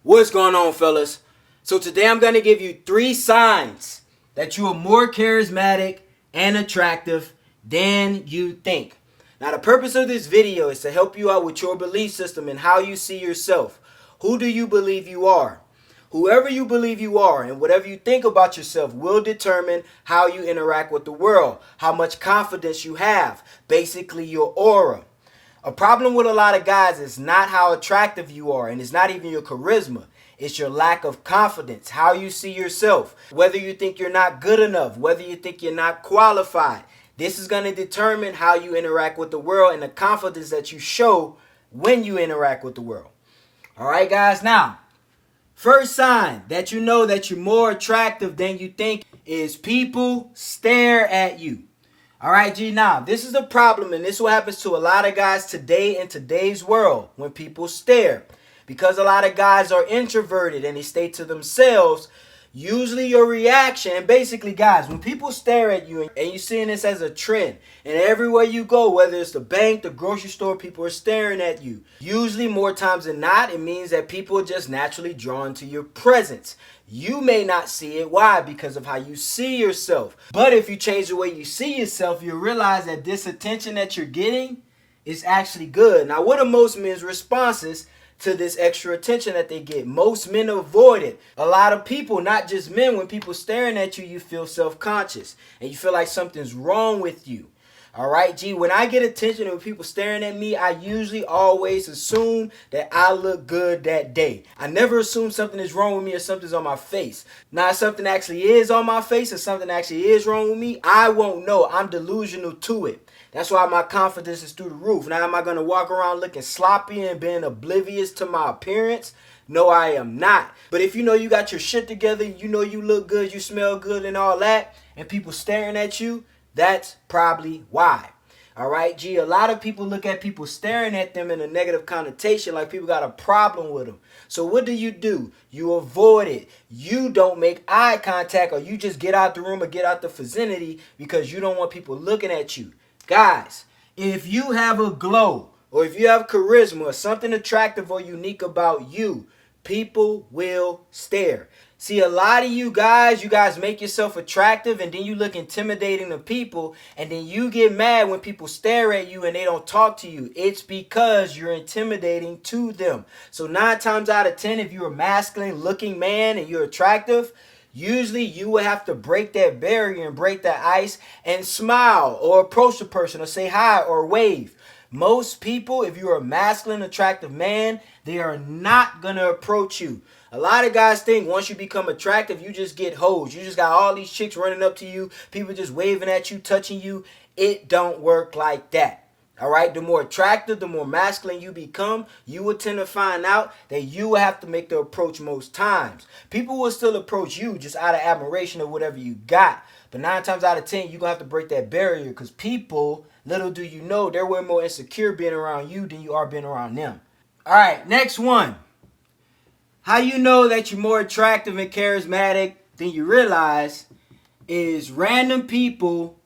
What's going on, fellas? So today I'm going to give you 3 signs that you are more charismatic and attractive than you think. Now, the purpose of this video is to help you out with your belief system and how you see yourself. Who do you believe you are? Whoever you believe you are and whatever you think about yourself will determine how you interact with the world, how much confidence you have, basically your aura. A problem with a lot of guys is not how attractive you are, and it's not even your charisma. It's your lack of confidence, how you see yourself, whether you think you're not good enough, whether you think you're not qualified. This is going to determine how you interact with the world and the confidence that you show when you interact with the world. All right, guys. Now, first sign that you know that you're more attractive than you think is people stare at you. All right, G, now, this is the problem, and this is what happens to a lot of guys today in today's world when people stare. Because a lot of guys are introverted and they stay to themselves, usually your reaction, and basically, guys, when people stare at you, and you're seeing this as a trend, and everywhere you go, whether it's the bank, the grocery store, people are staring at you. Usually, more times than not, it means that people are just naturally drawn to your presence. You may not see it. Why? Because of how you see yourself. But if you change the way you see yourself, you'll realize that this attention that you're getting is actually good. Now, what are most men's responses to this extra attention that they get? Most men avoid it. A lot of people, not just men, when people staring at you, you feel self-conscious and you feel like something's wrong with you. All right, G, when I get attention and when people staring at me, I usually always assume that I look good that day. I never assume something is wrong with me or something's on my face. Now, if something actually is on my face or something actually is wrong with me, I won't know. I'm delusional to it. That's why my confidence is through the roof. Now, am I going to walk around looking sloppy and being oblivious to my appearance? No, I am not. But if you know you got your shit together, you know you look good, you smell good and all that, and people staring at you, that's probably why. All right, G, a lot of people look at people staring at them in a negative connotation, like people got a problem with them. So what do? You avoid it. You don't make eye contact, or you just get out the room or get out the vicinity because you don't want people looking at you. Guys, if you have a glow or if you have charisma or something attractive or unique about you, people will stare. See, a lot of you guys make yourself attractive and then you look intimidating to people, and then you get mad when people stare at you and they don't talk to you. It's because you're intimidating to them. So 9 times out of 10, if you're a masculine looking man and you're attractive, usually you will have to break that barrier and break that ice and smile or approach the person or say hi or wave. Most people, if you're a masculine, attractive man, they are not going to approach you. A lot of guys think once you become attractive, you just get hoes. You just got all these chicks running up to you, people just waving at you, touching you. It don't work like that. All right, the more attractive, the more masculine you become, you will tend to find out that you will have to make the approach most times. People will still approach you just out of admiration of whatever you got. But 9 times out of 10, you're going to have to break that barrier because people, little do you know, they're way more insecure being around you than you are being around them. All right, next one. How you know that you're more attractive and charismatic than you realize is random people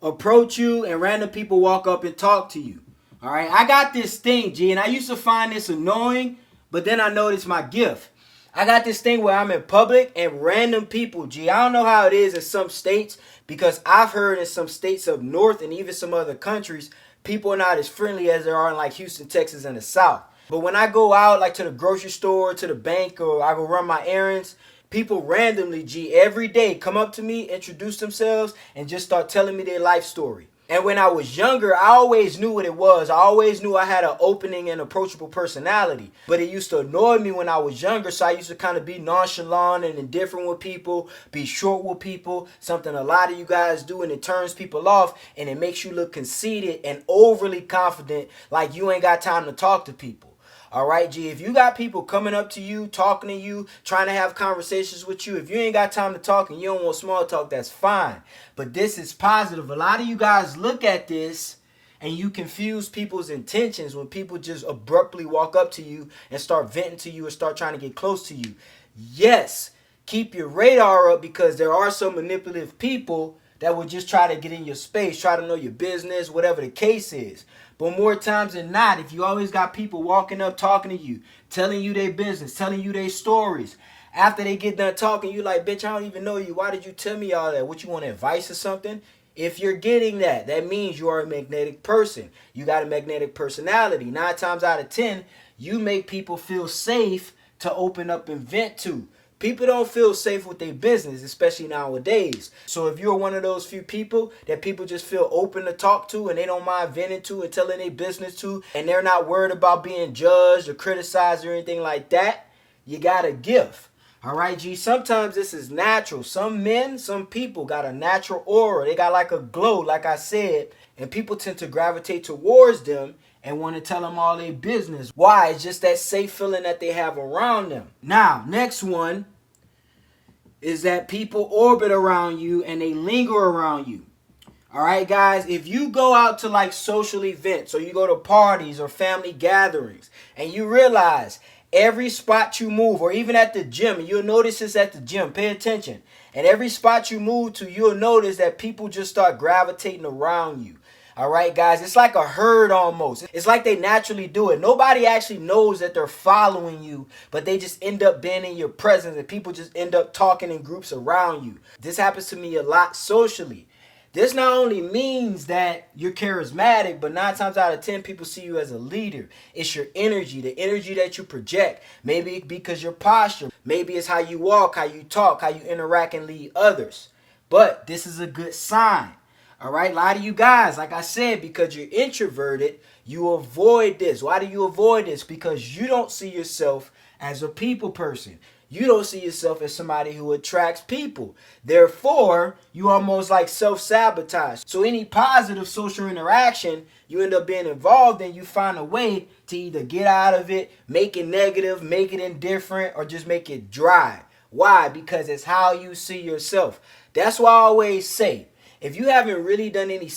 approach you and random people walk up and talk to you. All right, I got this thing, G, and I used to find this annoying, but then I noticed my gift. I got this thing where I'm in public and random people, G. I don't know how it is in some states because I've heard in some states up north and even some other countries, people are not as friendly as they are in like Houston, Texas, and the South. But when I go out like to the grocery store, to the bank, or I go run my errands, people randomly, G, every day come up to me, introduce themselves, and just start telling me their life story. And when I was younger, I always knew what it was. I always knew I had an opening and approachable personality. But it used to annoy me when I was younger, so I used to kind of be nonchalant and indifferent with people, be short with people, something a lot of you guys do, and it turns people off, and it makes you look conceited and overly confident, like you ain't got time to talk to people. All right, G, if you got people coming up to you, talking to you, trying to have conversations with you, if you ain't got time to talk and you don't want small talk, that's fine. But this is positive. A lot of you guys look at this and you confuse people's intentions when people just abruptly walk up to you and start venting to you and start trying to get close to you. Yes, keep your radar up because there are some manipulative people that will just try to get in your space, try to know your business, whatever the case is. But more times than not, if you always got people walking up talking to you, telling you their business, telling you their stories, after they get done talking, you like, bitch, I don't even know you. Why did you tell me all that? What, you want advice or something? If you're getting that, that means you are a magnetic person. You got a magnetic personality. 9 times out of 10, you make people feel safe to open up and vent to. People don't feel safe with their business, especially nowadays. So if you're one of those few people that people just feel open to talk to and they don't mind venting to and telling their business to, and they're not worried about being judged or criticized or anything like that, you got a gift. All right, G, sometimes this is natural. Some men, some people got a natural aura. They got like a glow, like I said, and people tend to gravitate towards them and want to tell them all their business. Why? It's just that safe feeling that they have around them. Now, next one is that people orbit around you and they linger around you. All right, guys, if you go out to like social events or you go to parties or family gatherings and you realize every spot you move, or even at the gym, and you'll notice this at the gym, pay attention. And every spot you move to, you'll notice that people just start gravitating around you. All right, guys, it's like a herd almost. It's like they naturally do it. Nobody actually knows that they're following you, but they just end up being in your presence and people just end up talking in groups around you. This happens to me a lot socially. This not only means that you're charismatic, but 9 times out of 10, people see you as a leader. It's your energy, the energy that you project. Maybe because your posture. Maybe it's how you walk, how you talk, how you interact and lead others. But this is a good sign. All right, a lot of you guys, like I said, because you're introverted, you avoid this. Why do you avoid this? Because you don't see yourself as a people person. You don't see yourself as somebody who attracts people. Therefore, you almost like self-sabotage. So any positive social interaction you end up being involved in, you find a way to either get out of it, make it negative, make it indifferent, or just make it dry. Why? Because it's how you see yourself. That's why I always say, if you haven't really done any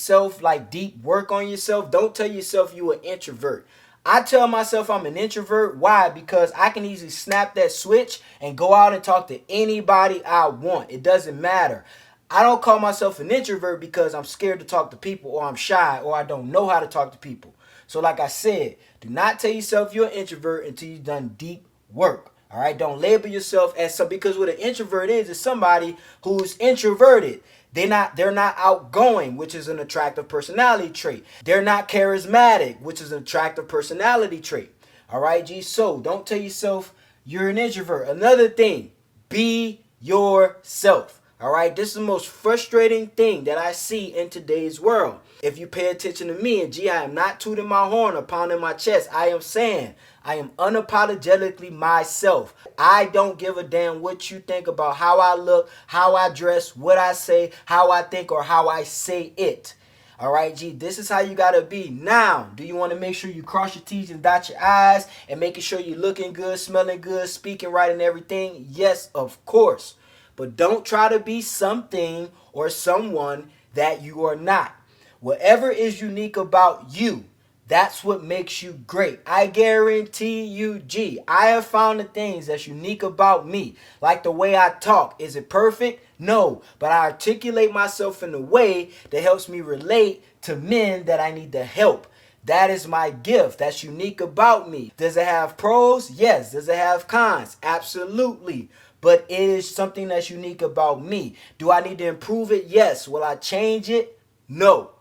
deep work on yourself, don't tell yourself you an introvert. I tell myself I'm an introvert. Why? Because I can easily snap that switch and go out and talk to anybody I want. It doesn't matter. I don't call myself an introvert because I'm scared to talk to people, or I'm shy, or I don't know how to talk to people. So like I said, do not tell yourself you're an introvert until you've done deep work. All right? Don't label yourself as some, because what an introvert is somebody who's introverted. They're not outgoing, which is an attractive personality trait. They're not charismatic, which is an attractive personality trait. All right, G? So don't tell yourself you're an introvert. Another thing, be yourself. All right, this is the most frustrating thing that I see in today's world. If you pay attention to me, and G, I am not tooting my horn or pounding my chest. I am saying I am unapologetically myself. I don't give a damn what you think about how I look, how I dress, what I say, how I think, or how I say it. All right, G, this is how you got to be. Now, do you want to make sure you cross your T's and dot your I's and making sure you're looking good, smelling good, speaking right and everything? Yes, of course. But don't try to be something or someone that you are not. Whatever is unique about you, that's what makes you great. I guarantee you, G, I have found the things that's unique about me. Like the way I talk. Is it perfect? No. But I articulate myself in a way that helps me relate to men that I need to help. That is my gift. That's unique about me. Does it have pros? Yes. Does it have cons? Absolutely. But it is something that's unique about me. Do I need to improve it? Yes. Will I change it? No.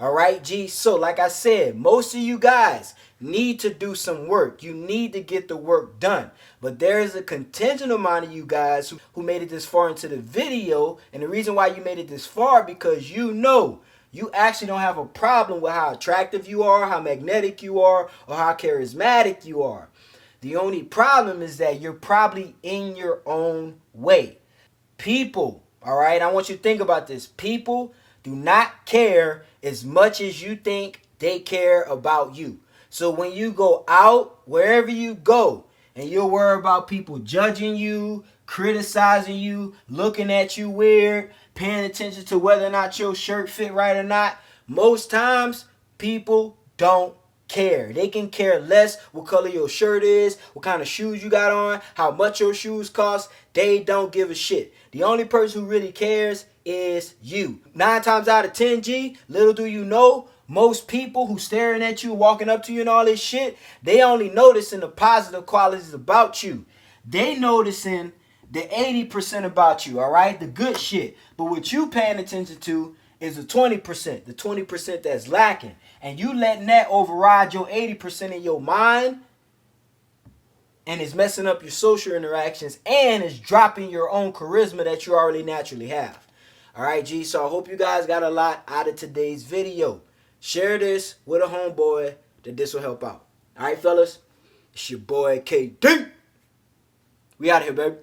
All right, G. So like I said, most of you guys need to do some work. You need to get the work done. But there is a contingent amount of you guys who made it this far into the video. And the reason why you made it this far, because you know you actually don't have a problem with how attractive you are, how magnetic you are, or how charismatic you are. The only problem is that you're probably in your own way. People, all right, I want you to think about this. People do not care as much as you think they care about you. So when you go out, wherever you go, and you're worried about people judging you, criticizing you, looking at you weird, paying attention to whether or not your shirt fit right or not, most times people don't care. They can care less what color your shirt is, what kind of shoes you got on, how much your shoes cost. They don't give a shit. The only person who really cares is you. 9 times out of 10, G, little do you know, Most people who staring at you, walking up to you and all this shit, they only noticing the positive qualities about you. They noticing the 80% about you, all right? The good shit. But what you paying attention to is the 20%. The 20% that's lacking. And you letting that override your 80% in your mind, and it's messing up your social interactions, and it's dropping your own charisma that you already naturally have. All right, G. So I hope you guys got a lot out of today's video. Share this with a homeboy that this will help out. All right, fellas? It's your boy KD. We out here, baby.